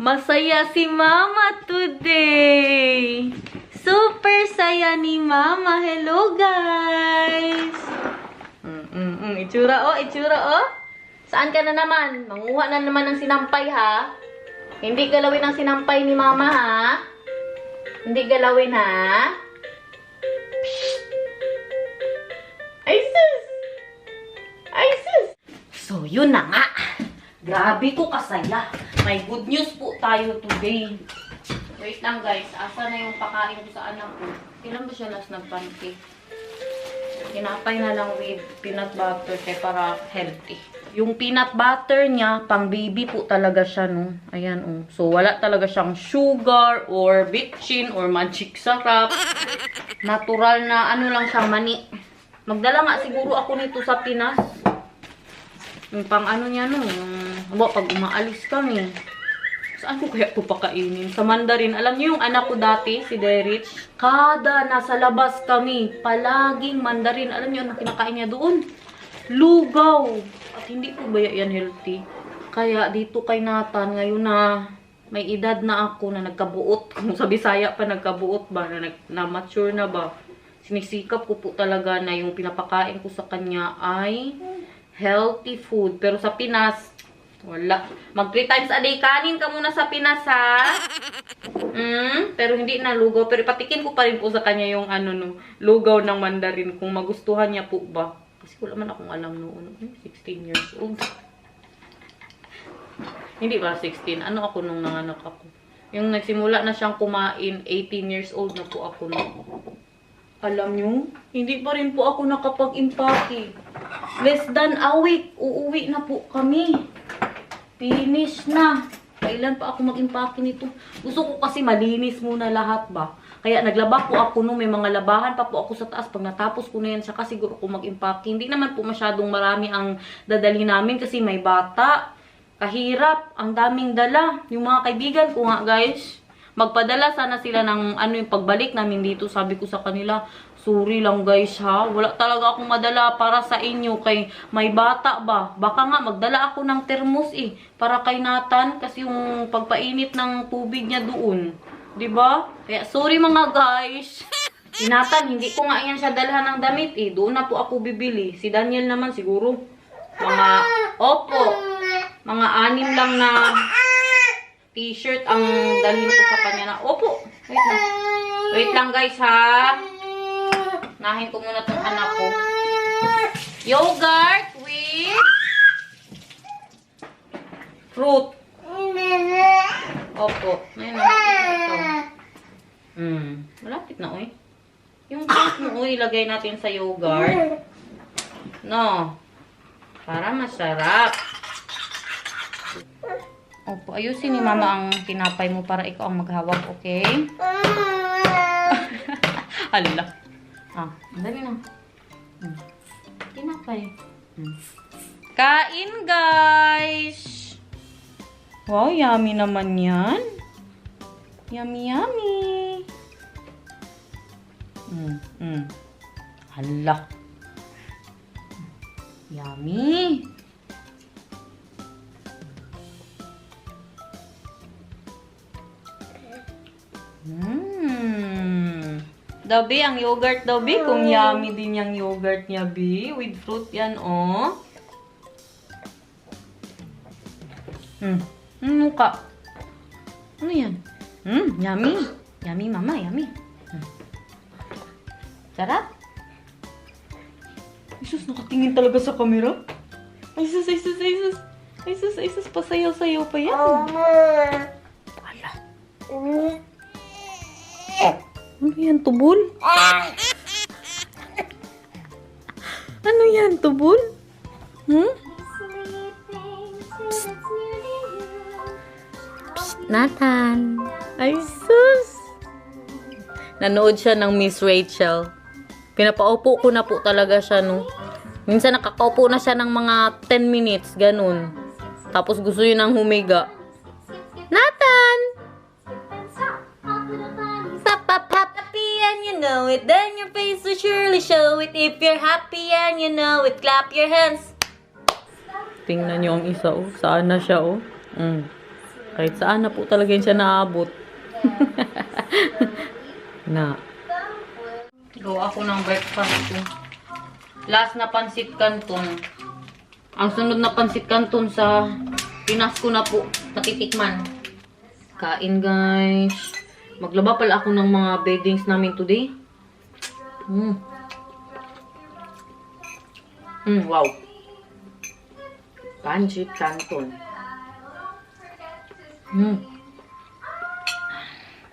Masaya si Mama today. Super saya ni Mama. Hello, guys. Itsura, oh. Itsura, oh. Saan ka na naman? Manguha na naman ng sinampay, ha? Hindi galawin ang sinampay ni Mama, ha? Hindi galawin, ha? Ay, sus! Ay, sus! So, yun na nga. Grabe ko kasaya. May good news po tayo today. Wait lang, guys. Asa na yung pakain ko sa anak ko? Kailan ba siya last nag-pancake? Tinapay na lang with peanut butter kaya para healthy. Yung peanut butter niya, pang baby po talaga siya, no? Ayan, oh. So, wala talaga siyang sugar or bitchin or magic sarap. Natural na, ano lang siyang mani. Magdala nga siguro ako nito sa Pinas. Yung pang ano niya, no? Pag umaalis kami. Saan ko kaya ito pakainin? Sa Mandarin. Alam niyo yung anak ko dati, si Derich? Kada nasa labas kami, palaging Mandarin. Alam niyo anong kinakain niya doon? Lugaw. At hindi po ba yan healthy? Kaya dito kay Nathan, ngayon na may edad na ako na nagkabuot. Kung sa Bisaya pa nagkabuot ba? Na mature na ba? Sinisikap ko po talaga na yung pinapakain ko sa kanya ay healthy food. Pero sa Pinas, wala. Mag 3 times a day kanin ka muna sa Pinas, ha? Pero hindi na lugaw. Pero patikin ko pa rin po sa kanya yung ano, no, lugaw ng Mandarin. Kung magustuhan niya po ba. Kasi wala man akong alam noon. 16 years old. Hindi ba 16? Ano ako nung nanganak ako? Yung nagsimula na siyang kumain, 18 years old na po ako na. Alam nyo, hindi pa rin po ako nakapag-impake. Less than a week, uuwi na po kami. Finish na. Kailan pa ako mag-impake nito? Gusto ko kasi malinis muna lahat ba. Kaya naglaba po ako nung may mga labahan pa po ako sa taas. Pag natapos ko na yan, saka siguro ko mag-impake. Hindi naman po masyadong marami ang dadalhin namin kasi may bata. Kahirap. Ang daming dala. Yung mga kaibigan ko nga, guys. Magpadala sana sila ng ano yung pagbalik namin dito. Sabi ko sa kanila, sorry lang guys ha. Wala talaga akong madala para sa inyo kay may bata ba. Baka nga magdala ako ng termos para kay Nathan kasi yung pagpainit ng tubig niya doon. 'Di ba? Kaya sorry mga guys. Si Nathan, hindi ko nga yan siya dalhan ng damit Doon na po ako bibili. Si Daniel naman siguro mga 6 lang na t-shirt ang dalhin ko sa kanya na. Opo. Wait lang guys ha. Nahin ko muna tong anak ko. Yogurt with fruit. Opo. Ngayon ito. Malapit na yung fruit mo ilagay natin sa yogurt. No. Para masarap. Opo, ayusin ni Mama ang tinapay mo para ikaw ang maghawak, okay? Hala. Dali na. Tinapay. Kain, guys! Wow, yummy naman yan. Yummy, yummy. Hala. Yummy. Dabi, ang yogurt daw, Bi. Kung yummy din yung yogurt niya, Bi. With fruit yan, oh. Muka. Ano yan? Yummy. Yummy, Mama. Yummy. Sarap. Ay, sus, nakatingin talaga sa camera. Ay, sus, ay, sus, ay, sus. Ay, sus, ay, sus. Pasayaw-sayaw pa yan. Ala. Ano yan, tubol? Ano yan, tubol? Psst. Psst, Nathan. Ay, sus. Nanood siya ng Miss Rachel. Pinapaupo ko na po talaga siya, no? Minsan nakakaupo na siya ng mga 10 minutes, ganun. Tapos gusto yun ng humiga. Nathan! And you know it, then your face will surely show it. If you're happy and you know it, clap your hands. Tingnan niyo ang isa, oh. Saan na siya, oh. Kahit saan na po talaga yun siya naabot. Na. Gawa ako ng breakfast ko. Last na pansit canton. Ang sunod na pansit canton sa Pinas ko na po natitikman. Kain guys. Maglaba pala ako ng mga beddings namin today. Wow. Pansit canton.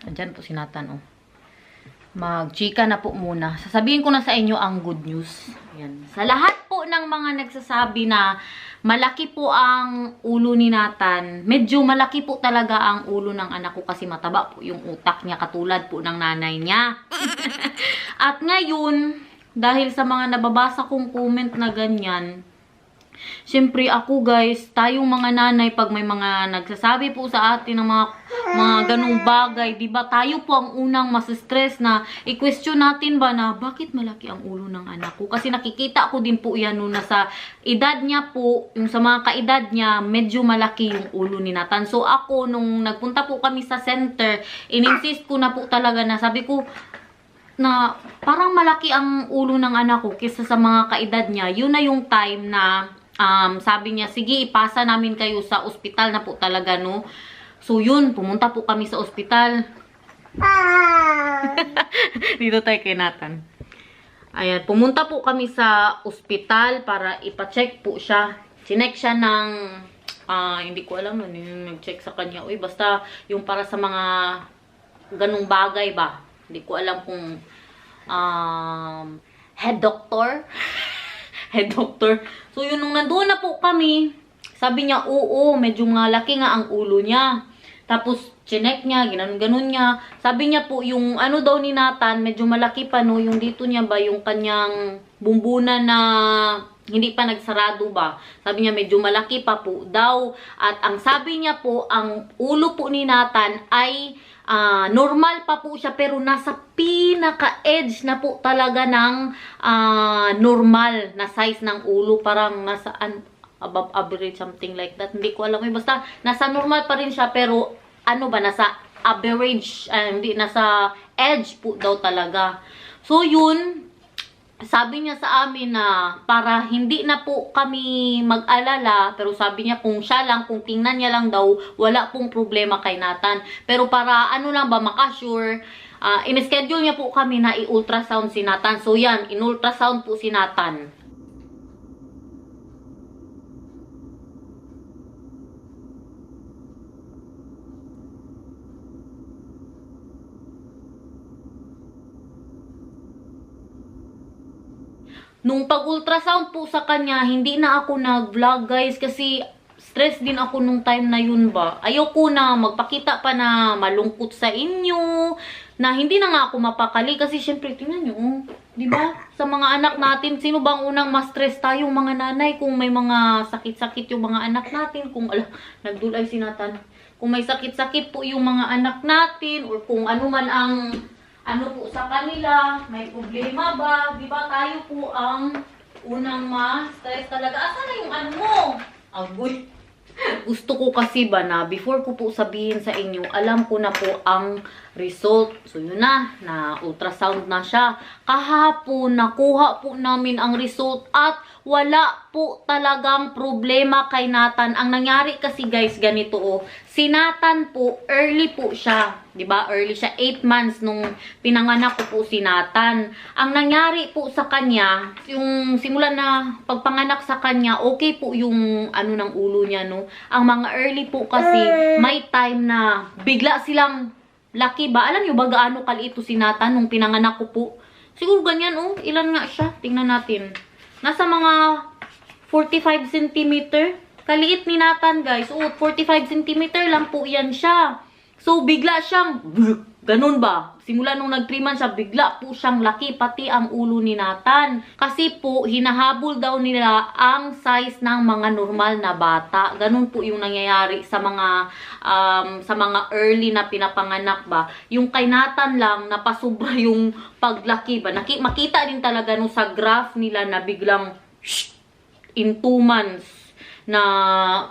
Andyan po si Nathan, oh. Mag-chika na po muna. Sasabihin ko na sa inyo ang good news. Ayan. Sa lahat po ng mga nagsasabi na malaki po ang ulo ni Nathan, medyo malaki po talaga ang ulo ng anak ko kasi mataba po yung utak niya katulad po ng nanay niya. At ngayon, dahil sa mga nababasa kong comment na ganyan, syempre ako guys, tayong mga nanay, pag may mga nagsasabi po sa atin ng mga ganong bagay, diba tayo po ang unang masistress na i-question natin ba na bakit malaki ang ulo ng anak ko? Kasi nakikita ko din po yan nung nasa edad niya po, yung sa mga kaedad niya, medyo malaki yung ulo ni Nathan. So ako, nung nagpunta po kami sa center, in-insist ko na po talaga na sabi ko, na parang malaki ang ulo ng anak ko kaysa sa mga kaedad niya. Yun na yung time na sabi niya, sige, ipasa namin kayo sa ospital na po talaga, no? So, yun, pumunta po kami sa ospital. Dito tayo kay Nathan. Ayan, pumunta po kami sa ospital para ipacheck po siya. Chinek siya ng, hindi ko alam ano yung nag-check sa kanya. Uy, basta yung para sa mga ganung bagay ba? Hindi ko alam kung head doctor. Head doctor. So, yun, nung nandun na po kami, sabi niya, oo, medyo malaki nga ang ulo niya. Tapos, chinek niya, ginanon-ganon niya. Sabi niya po, yung ano daw ni Nathan, medyo malaki pa, no, yung dito niya ba, yung kanyang bumbunan na hindi pa nagsarado ba. Sabi niya, medyo malaki pa po daw. At ang sabi niya po, ang ulo po ni Nathan ay normal pa po siya pero nasa pinaka-edge na po talaga ng normal na size ng ulo. Parang nasa above average, something like that. Hindi ko alam. Basta nasa normal pa rin siya pero ano ba, nasa average, hindi, nasa edge po daw talaga. So yun, sabi niya sa amin na para hindi na po kami mag-alala, pero sabi niya kung siya lang, kung tingnan niya lang daw, wala pong problema kay Nathan. Pero para ano lang ba, makasure, in-schedule niya po kami na i-ultrasound si Nathan. So yan, in-ultrasound po si Nathan. Nung pag-ultrasound po sa kanya, hindi na ako nag-vlog guys kasi stress din ako nung time na yun ba. Ayoko na magpakita pa na malungkot sa inyo, na hindi na nga ako mapakali kasi syempre tingnan nyo, di ba? Sa mga anak natin, sino bang unang ma-stress tayong mga nanay kung may mga sakit-sakit yung mga anak natin, kung nagdulay si Nathan. Kung may sakit-sakit po yung mga anak natin or kung ano man ang ano po sa kanila, may problema ba? Di ba tayo po ang unang ma-stress talaga? Asa na yung ano mo? Agoy. Gusto ko kasi ba na before ko po sabihin sa inyo, alam ko na po ang result. So yun na ultrasound na siya. Kahapon, nakuha po namin ang result at wala po talagang problema kay Nathan. Ang nangyari kasi guys, ganito oh. Si Nathan po, early po siya. 'Di ba? Early siya, 8 months nung pinanganak ko po si Nathan. Ang nangyari po sa kanya, yung simula na pagpanganak sa kanya, okay po yung ano ng ulo niya, no. Ang mga early po kasi may time na bigla silang laki ba? Alam niyo ba gaano kaliit si Nathan nung pinanganak ko po? Siguro ganyan oh. Ilan nga siya? Tingnan natin. Nasa mga 45 cm. Kaliit ni Nathan, guys. Oh, 45 cm lang po yan siya. So, bigla siyang, ganun ba? Simula nung nag-3 months siya, bigla po siyang laki, pati ang ulo ni Nathan. Kasi po, hinahabol daw nila ang size ng mga normal na bata. Ganun po yung nangyayari sa mga early na pinapanganak ba. Yung kay Nathan lang, napasubra yung paglaki ba. Makita din talaga no sa graph nila na biglang, in 2 months, na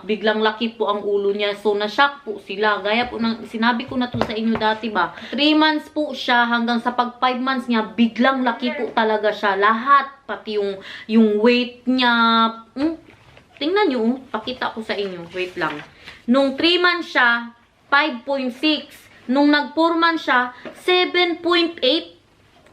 biglang laki po ang ulo niya. So, na-shock po sila. Gaya po ng sinabi ko na to sa inyo dati ba. 3 months po siya hanggang sa pag 5 months niya, biglang laki po talaga siya. Lahat, pati yung weight niya. Tingnan nyo, pakita ko sa inyo. Wait lang. Nung 3 months siya, 5.6. Nung nag 4 months siya, 7.8.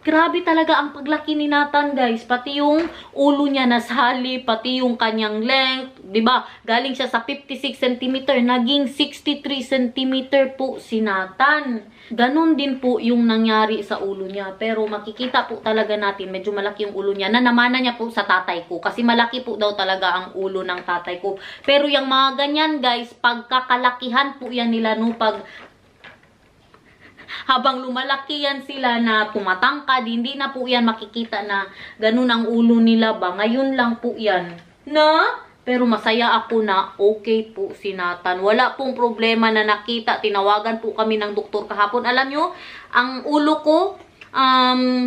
Grabe talaga ang paglaki ni Nathan, guys. Pati yung ulo niya nasali, pati yung kanyang length, 'di ba? Galing siya sa 56 cm, naging 63 cm po si Nathan. Ganon din po yung nangyari sa ulo niya. Pero makikita po talaga natin, medyo malaki yung ulo niya. Nanamana niya po sa tatay ko. Kasi malaki po daw talaga ang ulo ng tatay ko. Pero yung mga ganyan, guys, pagkakalakihan po yan nila, no, habang lumalaki yan sila na tumatangkad, hindi na po yan makikita na ganun ang ulo nila ba. Ngayon lang po yan. Pero masaya ako na okay po si Nathan. Wala pong problema na nakita. Tinawagan po kami ng doktor kahapon. Alam nyo, ang ulo ko,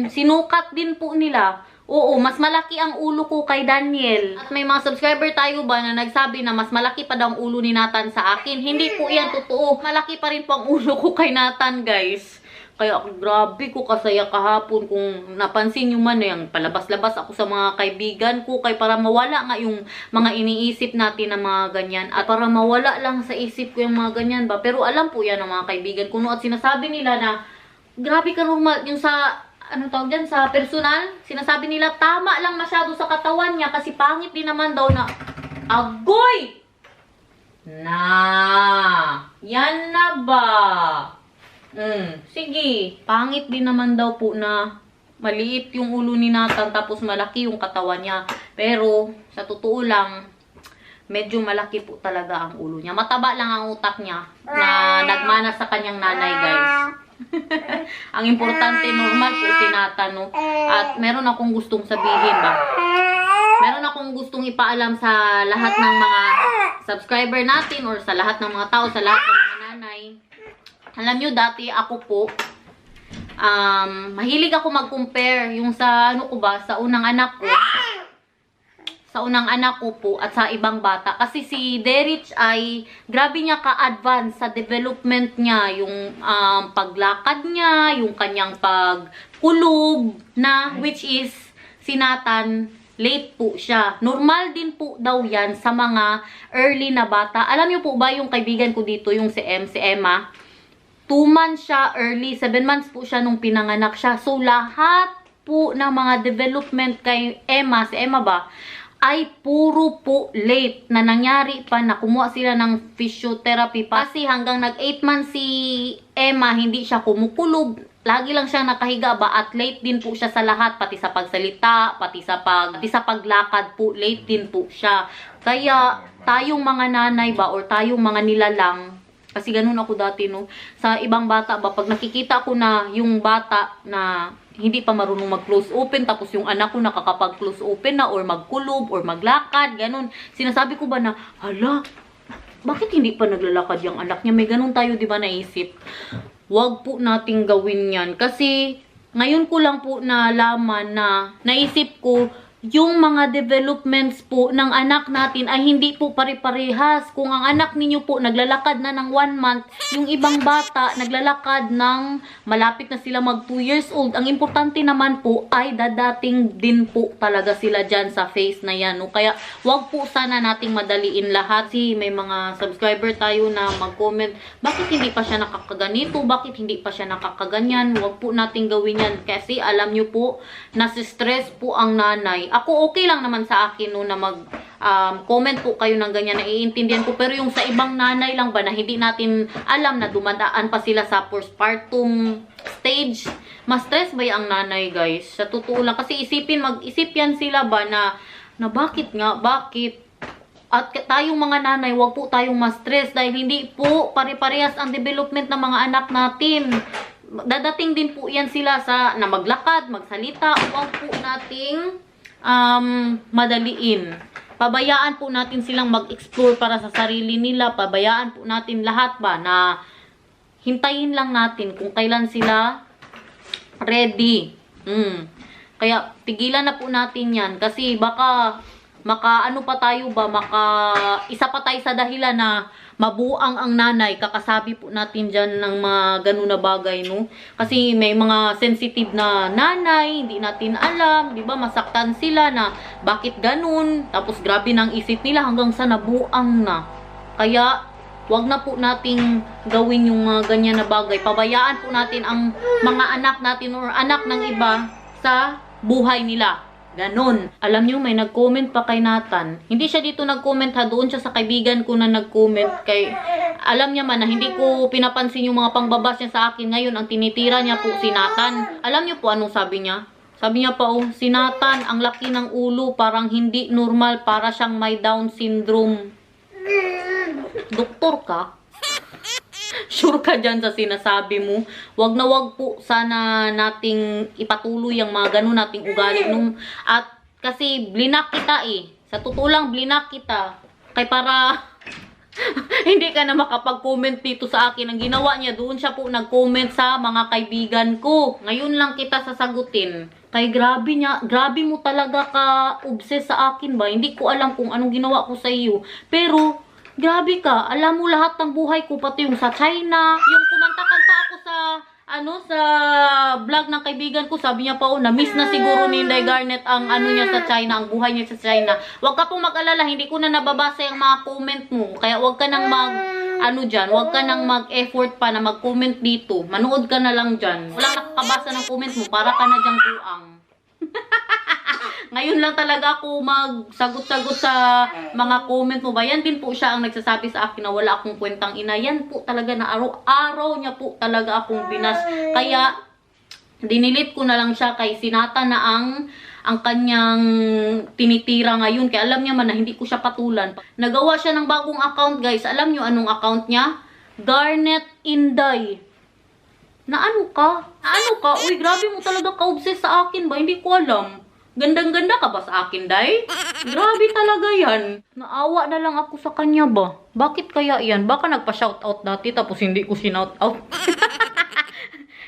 sinukat din po nila. Oo, mas malaki ang ulo ko kay Daniel. At may mga subscriber tayo ba na nagsabi na mas malaki pa daw ang ulo ni Nathan sa akin. Hindi po yan totoo. Malaki pa rin po ang ulo ko kay Nathan, guys. Kaya grabe ko kasaya kahapon. Kung napansin nyo man, yung palabas-labas ako sa mga kaibigan ko. Kaya para mawala nga yung mga iniisip natin na mga ganyan. At para mawala lang sa isip ko yung mga ganyan ba. Pero alam po yan ng mga kaibigan ko. No? At sinasabi nila na grabe ka normal. Yung sa ano tawag dyan, sa personal, sinasabi nila, tama lang masyado sa katawan niya kasi pangit din naman daw na, agoy! Yan na ba? Sige, pangit din naman daw po na maliit yung ulo ni Nathan tapos malaki yung katawan niya. Pero, sa totoo lang, medyo malaki po talaga ang ulo niya. Mataba lang ang utak niya na nagmana sa kanyang nanay, guys. Ang importante, normal po si Nathan, no? At meron akong gustong sabihin ba? Meron akong gustong ipaalam sa lahat ng mga subscriber natin or sa lahat ng mga tao, sa lahat ng mga nanay. Alam nyo, dati ako po, mahilig ako mag-compare yung sa, ano ko ba, sa unang anak ko. Sa unang anak ko po at sa ibang bata. Kasi si Derich ay grabe niya ka-advance sa development niya. Yung paglakad niya, yung kanyang pagkulog na, which is si Nathan, late po siya. Normal din po daw yan sa mga early na bata. Alam niyo po ba yung kaibigan ko dito, yung si Emma? 2 months siya early, 7 months po siya nung pinanganak siya. So lahat po ng mga development kay Emma, si Emma ba, ay puro po late na nangyari pa na kumuha sila ng physiotherapy pa. Kasi hanggang nag 8 months si Emma, hindi siya kumukulog. Lagi lang siyang nakahiga ba at late din po siya sa lahat. Pati sa pagsalita, pati sa paglakad po, late din po siya. Kaya tayong mga nanay ba or tayong mga nilalang, kasi ganun ako dati, no, sa ibang bata ba, pag nakikita ko na yung bata na hindi pa marunong mag-close open, tapos yung anak ko nakakapag-close open na or magkulob or maglakad, ganun. Sinasabi ko ba na, hala, bakit hindi pa naglalakad yung anak niya? May ganun tayo, di ba, naisip? Huwag po nating gawin yan. Kasi, ngayon ko lang po nalaman na naisip ko, yung mga developments po ng anak natin ay hindi po pare-parehas. Kung ang anak ninyo po naglalakad na ng 1 month, yung ibang bata naglalakad ng malapit na sila mag 2 years old. Ang importante naman po ay dadating din po talaga sila dyan sa phase na yan. No? Kaya wag po sana nating madaliin lahat. Si may mga subscriber tayo na mag-comment, bakit hindi pa siya nakakaganito? Bakit hindi pa siya nakakaganyan? Wag po nating gawin yan. Kasi alam nyo po, nasistress po ang nanay. Ako okay lang naman sa akin no, na comment po kayo ng ganyan, naiintindihan ko. Pero yung sa ibang nanay lang ba na hindi natin alam na dumadaan pa sila sa postpartum stage, mas stress ba yung nanay, guys? Sa totoo lang. Kasi mag-isip yan sila ba na bakit nga, bakit? At tayong mga nanay, wag po tayong ma-stress dahil hindi po pare-parehas ang development ng mga anak natin. Dadating din po yan sila na maglakad, magsalita. Wag po nating madaliin. Pabayaan po natin silang mag-explore para sa sarili nila. Pabayaan po natin lahat ba na hintayin lang natin kung kailan sila ready. Kaya tigilan na po natin yan kasi baka ano pa tayo ba, isa pa tayo sa dahilan na mabuang ang nanay. Kakasabi po natin dyan ng mga ganun na bagay, no? Kasi may mga sensitive na nanay, hindi natin alam, di ba? Masaktan sila na bakit ganun, tapos grabe nang isip nila hanggang sa nabuang na. Kaya, wag na po nating gawin yung mga ganyan na bagay. Pabayaan po natin ang mga anak natin or anak ng iba sa buhay nila. Ganon. Alam nyo, may nag-comment pa kay Nathan. Hindi siya dito nag-comment ha. Doon siya sa kaibigan ko na nag-comment. Alam niya man na hindi ko pinapansin yung mga pangbabas niya sa akin. Ngayon, ang tinitira niya po si Nathan. Alam niyo po anong sabi niya? Sabi niya pa, si Nathan, ang laki ng ulo. Parang hindi normal. Para siyang may Down syndrome. Doktor ka? Sure ka dyan sa sinasabi mo? Wag na wag po sana nating ipatuloy ang mga ganun nating ugali. At kasi blinak kita eh. Sa totoo lang, blinak kita. Kaya para hindi ka na makapag-comment dito sa akin. Ang ginawa niya, doon siya po nag-comment sa mga kaibigan ko. Ngayon lang kita sasagutin. Kaya grabe mo talaga ka-obsess sa akin ba? Hindi ko alam kung anong ginawa ko sa iyo. Pero, grabe ka, alam mo lahat ng buhay ko, pati yung sa China, yung kumanta-kanta ako sa vlog ng kaibigan ko, sabi niya pa, na-miss na siguro ni Inday Garnet ang niya sa China, ang buhay niya sa China. Huwag ka pong mag-alala, hindi ko na nababasa yung mga comment mo, kaya huwag ka nang huwag ka nang mag-effort pa na mag-comment dito. Manood ka na lang dyan. Walang nakakabasa ng comment mo, para ka na dyang buang. Ngayon lang talaga ako magsagot-sagot sa mga comment mo ba. Yan din po siya ang nagsasabi sa akin na wala akong kwentang ina. Yan po talaga na araw-araw niya po talaga akong binas. Kaya, dinilit ko na lang siya kay Sinata na ang kanyang tinitira ngayon. Kaya alam niya man na hindi ko siya patulan. Nagawa siya ng bagong account, guys. Alam niyo anong account niya? Garnet Inday. Na ano ka? Uy, grabe mo talaga ka-obsess sa akin ba? Hindi ko alam. Gandang-ganda ka ba sa akin, Day? Grabe talaga yan. Naawa na lang ako sa kanya ba? Bakit kaya yan? Baka nagpa-shoutout dati tapos hindi ko sinoutout.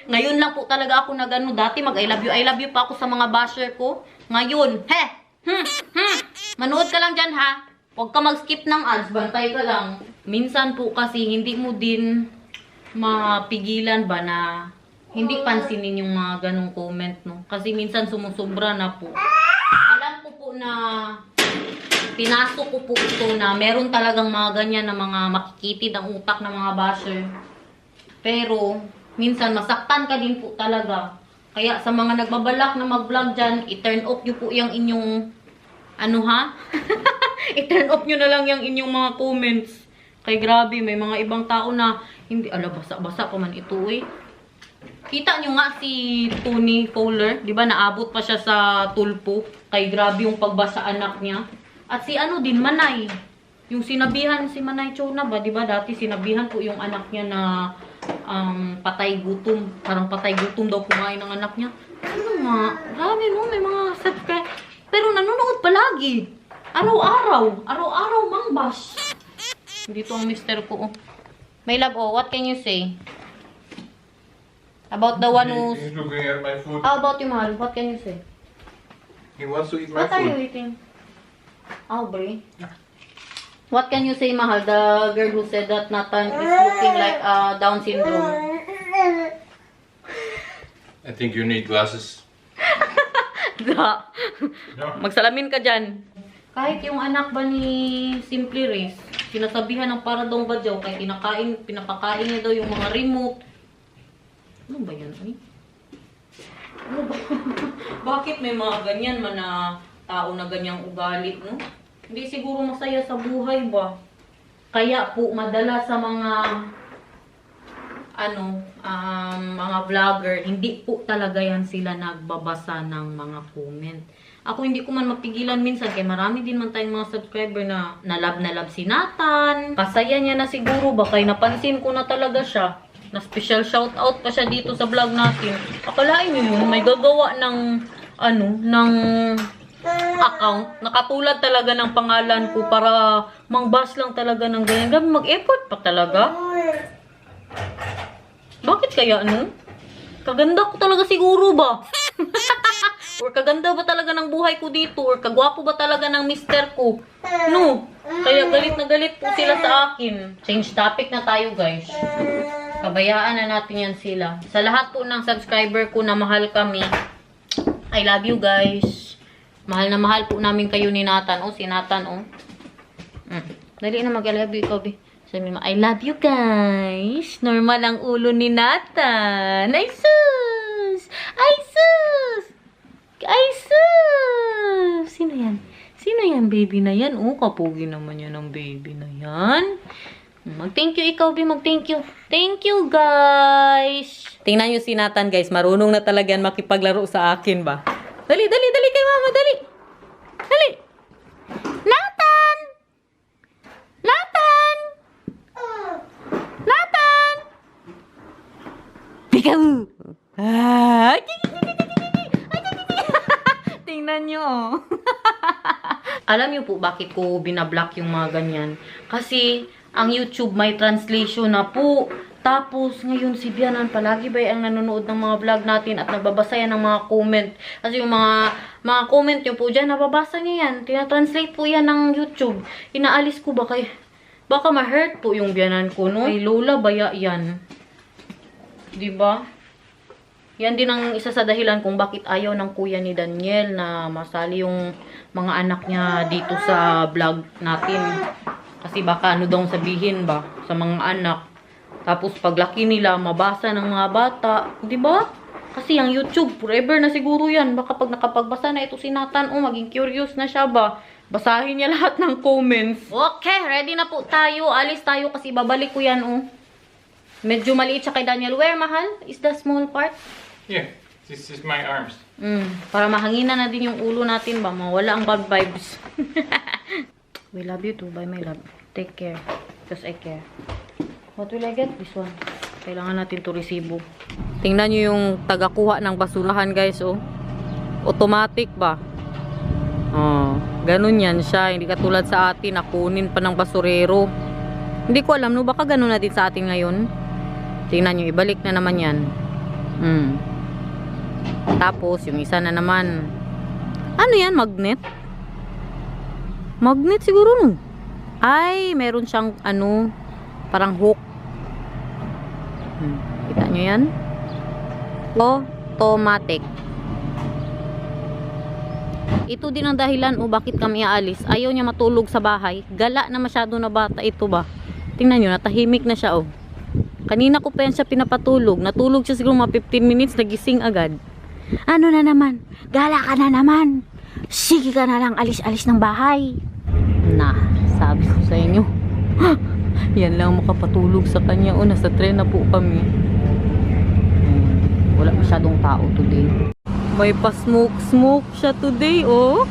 Ngayon lang po talaga ako nagano. Dati mag-I love you pa ako sa mga basher ko. Ngayon, manood ka lang dyan ha. Huwag ka mag-skip ng ads. Bantay ka lang. Minsan po kasi hindi mo din mapigilan ba na hindi pansinin yung mga ganong comment, no? Kasi minsan sumusubra na po. Alam ko po na pinasok ko po ito na meron talagang mga ganyan na mga makikitid ang utak ng mga basher. Pero, minsan masaktan ka din po talaga. Kaya sa mga nagbabalak na mag-vlog dyan, i-turn off nyo po yung inyong, i-turn off nyo na lang yung inyong mga comments. Kaya grabe, may mga ibang tao na, hindi, basa-basa pa man ito eh. Kita nyo nga si Tony Fowler, di ba naabot pa siya sa tulpo. Kay grabe yung pagbasa anak niya. At si din, Manay. Yung sinabihan si Manay Chona ba, di ba dati sinabihan po yung anak niya na patay gutom. Parang patay gutom daw kumain ng anak niya. Ano nga, grabe no, may mga subscribe. Pero nanonood palagi. Araw-araw mangbas. Dito ang mister ko. My love, what can you say? About the one who's... He's looking at my food. How about you, Mahal? What can you say? He wants to eat my What are you food. eating? Aubrey? What can you say, Mahal? The girl who said that Nathan is looking like Down syndrome. I think you need glasses. Da. No? Magsalamin ka dyan. Kahit yung anak ba ni Simply Race, sinasabihan ng para daw badyaw, kahit pinapakain niya daw yung mga remote. Ano ba yan? Ano ba? Bakit may mga ganyan man na tao na ganyang ugali, no? Hindi siguro masaya sa buhay ba? Kaya po, madala sa mga mga vlogger, hindi po talaga yan sila nagbabasa ng mga comment. Ako hindi ko man mapigilan minsan, kaya marami din man tayong mga subscriber na love si Nathan. Kasaya niya na siguro ba, kaya napansin ko na talaga siya. Na special shoutout pa siya dito sa vlog natin. Akalain niyo yun, may gagawa ng account. Nakatulad talaga ng pangalan ko para mangbas lang talaga ng ganyan. Gabi mag-effort pa talaga. Bakit kaya Kaganda ko talaga siguro ba? Or kaganda ba talaga ng buhay ko dito? Or kagwapo ba talaga ng mister ko? No. Kaya galit na galit po sila sa akin. Change topic na tayo, guys. Kabayaan na natin yan sila. Sa lahat po ng subscriber ko na mahal kami, I love you, guys. Mahal na mahal po namin kayo ni Nathan. Oh, si Nathan, oh. Dali na mag-I love you, ikaw, be. Sabi mo, I love you, guys. Normal ang ulo ni Nathan. Ay, sus! Ay, sus! Ay, sus! Sino yan? Sino yan, baby na yan? Oh, kapugi naman yan ang baby na yan. Mag-thank you, ikaw, be. Mag-thank you. Thank you, guys. Tingnan nyo si Nathan, guys. Marunong na talaga yan makipaglaro sa akin ba? Dali, dali, dali kay mama. Dali. Dali. Nathan! Nathan! Nathan! Pikaw! Ah! Tingnan nyo, oh. Alam nyo po bakit ko binablock yung mga ganyan? Kasi ang YouTube may translation na po. Tapos, ngayon si Bianan palagi ba ang nanonood ng mga vlog natin at nagbabasa yan ng mga comment. Kasi yung mga comment nyo po dyan, nababasa niya yan. Tinatranslate po yan ng YouTube. Inaalis ko ba kay... Baka ma-hurt po yung Bianan ko, no? Ay, Lola, baya yan. Diba? Yan din ang isa sa dahilan kung bakit ayaw ng kuya ni Daniel na masali yung mga anak niya dito sa vlog natin. Kasi baka ano daw sabihin ba sa mga anak. Tapos paglaki nila, mabasa ng mga bata. Diba? Kasi ang YouTube, forever na siguro yan. Baka pag nakapagbasa na ito si Nathan, oh, maging curious na siya ba? Basahin niya lahat ng comments. Okay, ready na po tayo. Alis tayo kasi babalik ko yan, oh. Medyo maliit siya kay Daniel. Where, mahal? Is the small part? Yeah, this is my arms. Para mahanginan na din yung ulo natin ba? Mawala ang bad vibes. We love you too. Bye, my love. Take care. Because I care. What will I get? This one. Kailangan natin to resibo. Tingnan nyo yung tagakuha ng basurahan, guys, oh. Automatic ba? Oh, ganun yan siya. Hindi katulad sa atin, nakunin pa ng basurero. Hindi ko alam, no? Baka ganun na din sa atin ngayon. Tingnan nyo, ibalik na naman yan. Tapos, yung isa na naman. Ano yan? Magnet? Magnet siguro, no? Ay, meron siyang, ano, parang hook. Kita nyo yan? Automatic. Ito din ang dahilan o bakit kami aalis. Ayaw niya matulog sa bahay. Gala na masyado na bata ito ba. Tingnan nyo, natahimik na siya, oh. Kanina ko pa yan siya pinapatulog. Natulog siya siguro mga 15 minutes, nagising agad. Ano na naman? Gala ka na naman. Sige ka na lang, alis-alis ng bahay. Na, sabi ko sa inyo. Yan lang makapatulog sa kanya. O, nasa tren na po kami. Wala masyadong tao today. May pa-smoke siya today, oh.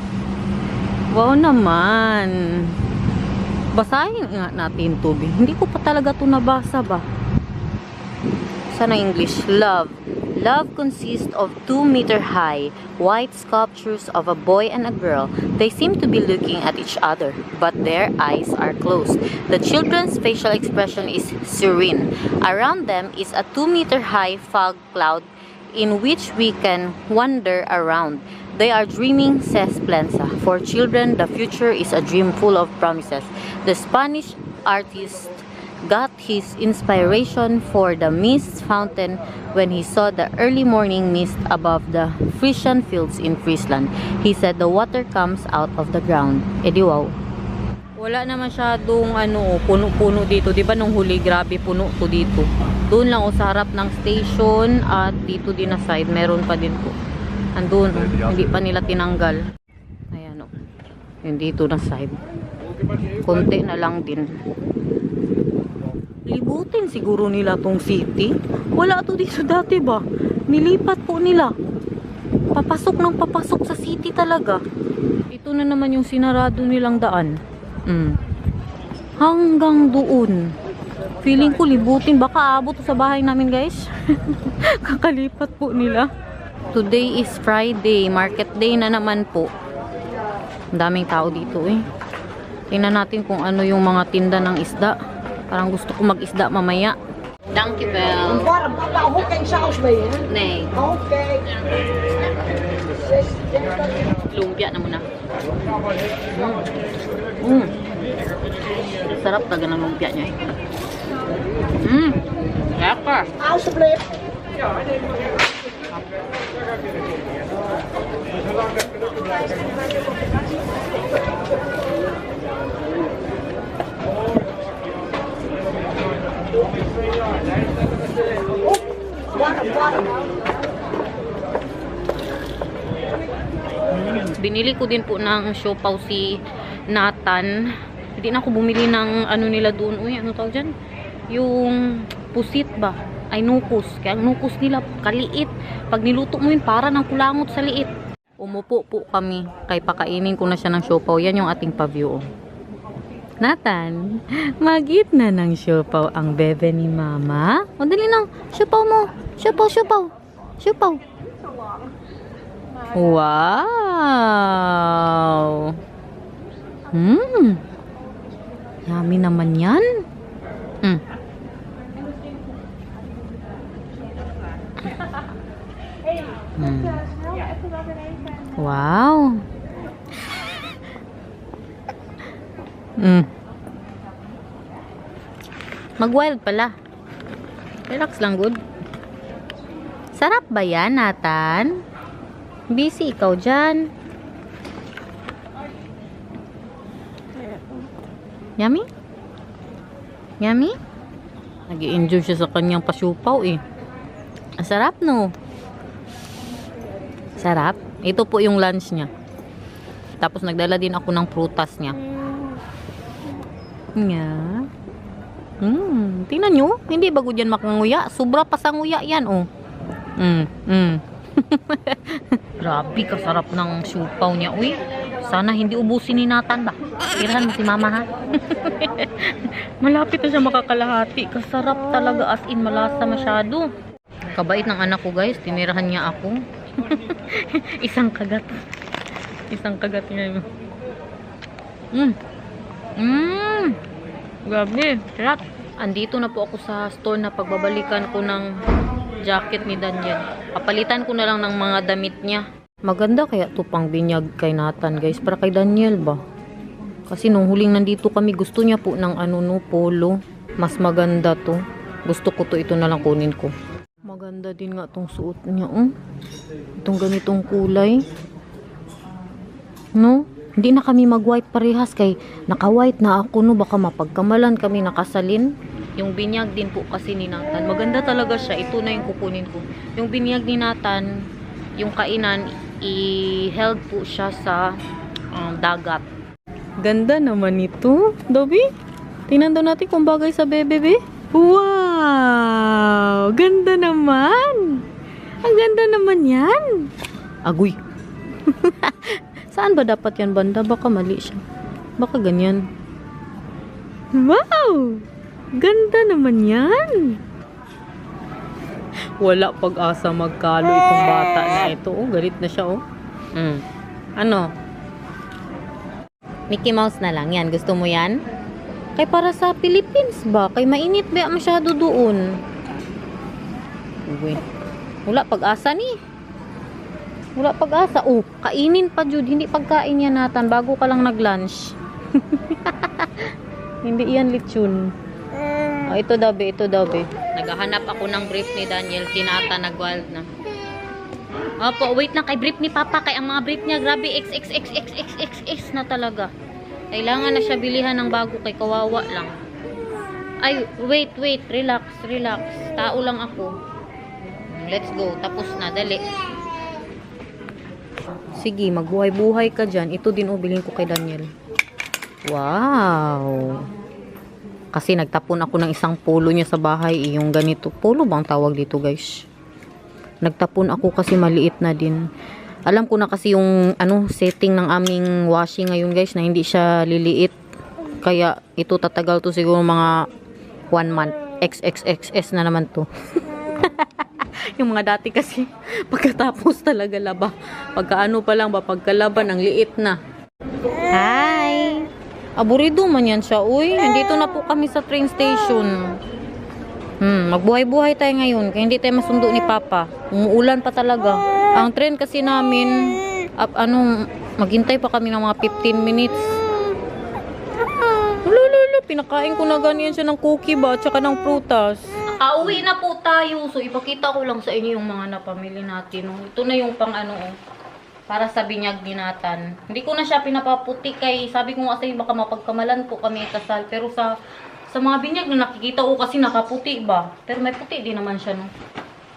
Wow naman. Basahin nga natin to, be. Hindi ko pa talaga to nabasa ba. Sana English. Love. Love consists of 2-meter-high white sculptures of a boy and a girl. They seem to be looking at each other, but their eyes are closed. The children's facial expression is serene. Around them is a 2-meter-high fog cloud in which we can wander around. They are dreaming, says Plensa. For children, the future is a dream full of promises. The Spanish artist got his inspiration for the mist fountain when he saw the early morning mist above the Frisian fields in Friesland. He said the water comes out of the ground. Edi wow. Wala na masyadong puno-puno dito. Diba nung huli, grabe puno to dito. Doon lang sa harap ng station at dito din na side, meron pa din po. Andun, hindi pa nila tinanggal. Ayan, oh. Yung dito na side. Konti na lang din. Libutin siguro nila tong city. Wala to dito dati ba? Nilipat po nila. Papasok ng papasok sa city talaga. Ito na naman yung sinarado nilang daan. Hanggang doon. Feeling ko libutin. Baka abot sa bahay namin, guys. Kakalipat po nila. Today is Friday. Market day na naman po. Ang daming tao dito, eh. Tingnan natin kung ano yung mga tinda ng isda. Parang gusto ko mag-isda mamaya. Dankjewel. Warm, maar ook geen saus mee, hè? Nee. Oké. Lumpia na muna. Sarap talaga ng lumpia niya. Lekker. Alsjeblieft. Warm, warm. Binili ko din po ng siopaw si Nathan. Hindi na ako bumili ng ano nila doon. Uy, ano tawag dyan? Yung pusit ba? Ay, nukos. Kaya ang nukos nila, kaliit. Pag niluto mo yun, para ng kulangot sa liit. Umupo po kami. Kaya pakainin ko na siya ng siopaw. Yan yung ating paview. Nathan, mag-eat na ng siopaw ang bebe ni Mama. O, dali na. Siopaw mo. Siopaw, siopaw. Siopaw. Wow! Yummy naman yan. Wow! Mag-wild pala. Relax lang, good. Sarap ba yan, Nathan? Busy ikaw dyan. Yummy? Yummy? Nag-i-enjoy siya sa kanyang pasyupaw eh. Sarap no? Sarap? Ito po yung lunch niya. Tapos nagdala din ako ng prutas niya. Nga. Tingnan nyo. Hindi bago dyan makanguya. Sobra pa sa nguya yan oh. Grabe, kasarap ng siupaw niya. Uy, sana hindi ubusin ni Nathan ba? Tirahan mo si Mama ha. Malapit na siya makakalahati. Kasarap talaga, as in malasa masyado. Kabait ng anak ko guys. Tinirahan niya ako. Isang kagat. Isang kagat niya. Grabe, sarap. Andito na po ako sa store na pagbabalikan ko ng jacket ni Daniel. Papalitan ko na lang ng mga damit niya. Maganda kaya to pang binyag kay Nathan guys. Para kay Daniel ba? Kasi nung huling nandito kami, gusto niya po ng ano no, polo. Mas maganda to. Gusto ko to, ito na lang kunin ko. Maganda din nga tong suot niya. Itong ganitong kulay. No? Hindi na kami mag-white parehas kay naka-white na ako no. Baka mapagkamalan kami nakasalin. Yung binyag din po kasi ni Nathan. Maganda talaga siya. Ito na yung kukunin ko. Yung binyag ni Nathan, yung kainan, i-held po siya sa dagat. Ganda naman ito. Dobby, tingnan daw natin kung bagay sa bebe. Wow! Ganda naman! Ang ganda naman yan! Agoy! Saan ba dapat yan banda? Baka mali siya. Baka ganyan. Wow! Ganda naman yan! Wala pag-asa magkalo itong bata na ito. Oh, galit na siya, oh. Ano? Mickey Mouse na lang yan. Gusto mo yan? Kay para sa Philippines ba? Kay mainit ba masyado doon? Uy. Wala pag-asa ni. Wala pag-asa. Oh, kainin pa, Jude. Hindi pagkain yan Nathan. Bago ka lang nag-lunch. Hindi yan lechon. Oh, ito daw be, ito daw be. Naghahanap ako ng brief ni Daniel. Tinata nag-wild na. Opo, wait lang kay brief ni Papa. Kay ang mga brief niya, grabe, XXXXXXX na talaga. Kailangan na siya bilihan ng bago kay kawawa lang. Ay, wait, relax. Tao lang ako. Let's go. Tapos na, dali. Sige, magbuhay-buhay ka dyan. Ito din bilhin ko kay Daniel. Wow! Kasi nagtapon ako ng isang polo niya sa bahay. Yung ganito. Polo bang tawag dito guys? Nagtapon ako kasi maliit na din. Alam ko na kasi yung setting ng aming washing ngayon guys na hindi siya liliit. Kaya ito tatagal to siguro mga 1 month. XXXS na naman to. Yung mga dati kasi pagkatapos talaga laba. Pagkaano pa lang ba pagkalaban ang liit na. Hi! Aburido man yan siya. Uy, nandito na po kami sa train station. Magbuhay-buhay tayo ngayon. Kaya hindi tayo masundo ni Papa. Umuulan pa talaga. Ang train kasi namin, maghintay pa kami ng mga 15 minutes. Lolo, pinakain ko na ganyan siya ng cookie ba, at saka ng prutas. Uwi na po tayo. So, ipakita ko lang sa inyo yung mga napamili natin. Ito na yung pang para sa binyag ni Nathan. Hindi ko na siya pinapaputi kay sabi ko kasi baka mapagkamalan po kami kasal. Pero sa mga binyag na nakikita ko kasi nakaputi ba. Pero may puti din naman siya, no.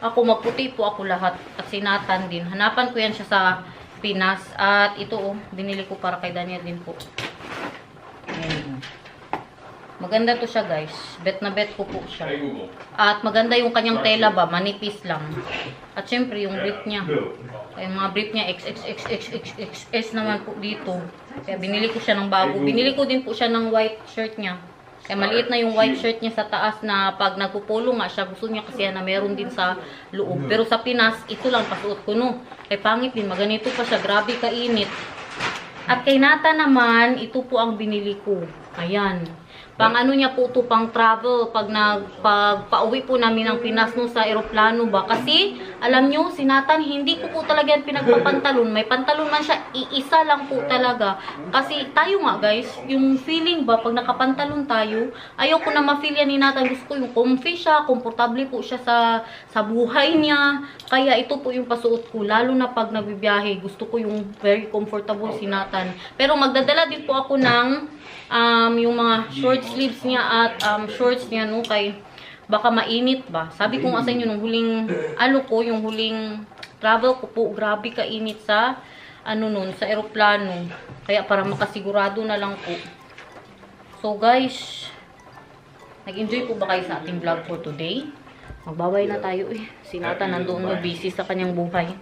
Ako magputi po ako lahat. At si Nathan din. Hanapan ko yan siya sa Pinas. At ito binili ko para kay Daniel din po. Ayan. Maganda to siya, guys. Bet na bet ko po siya. At maganda yung kanyang tela ba, manipis lang. At syempre yung brief niya. Kaya yung mga brief niya XXXXXS naman po dito. Kaya binili ko siya ng bago. Binili ko din po siya ng white shirt niya. Kaya maliit na yung white shirt niya sa taas na pag nagpupolo nga siya, gusto niya kasi na meron din sa loob. Pero sa Pinas, ito lang pasuot ko, no. Kaya pangit din, maganito pa siya. Grabe kainit. At kay Nata naman, ito po ang binili ko. Ayan. Pang niya po ito, pang travel, pag pauwi po namin ng Pinas no, sa eroplano ba. Kasi, alam nyo, si Nathan, hindi ko po talaga yan pinagpapantalon. May pantalon man siya, iisa lang po talaga. Kasi tayo nga guys, yung feeling ba, pag nakapantalon tayo, ayaw ko na ma-feel yan ni Nathan. Gusto ko yung comfy siya, komportable po siya sa buhay niya. Kaya ito po yung pasuot ko, lalo na pag nagbibiyahe. Gusto ko yung very comfortable si Nathan. Pero magdadala din po ako ng yung mga short sleeves niya at shorts niya, no, kay baka mainit ba. Sabi ko nga sa inyo nung huling yung huling travel ko po, grabe kainit sa sa eroplano. Kaya para makasigurado na lang po. So guys, nag-enjoy po ba kayo sa ating vlog for today? Magbabay na tayo Si Nathan nandoon busy sa kanyang buhay.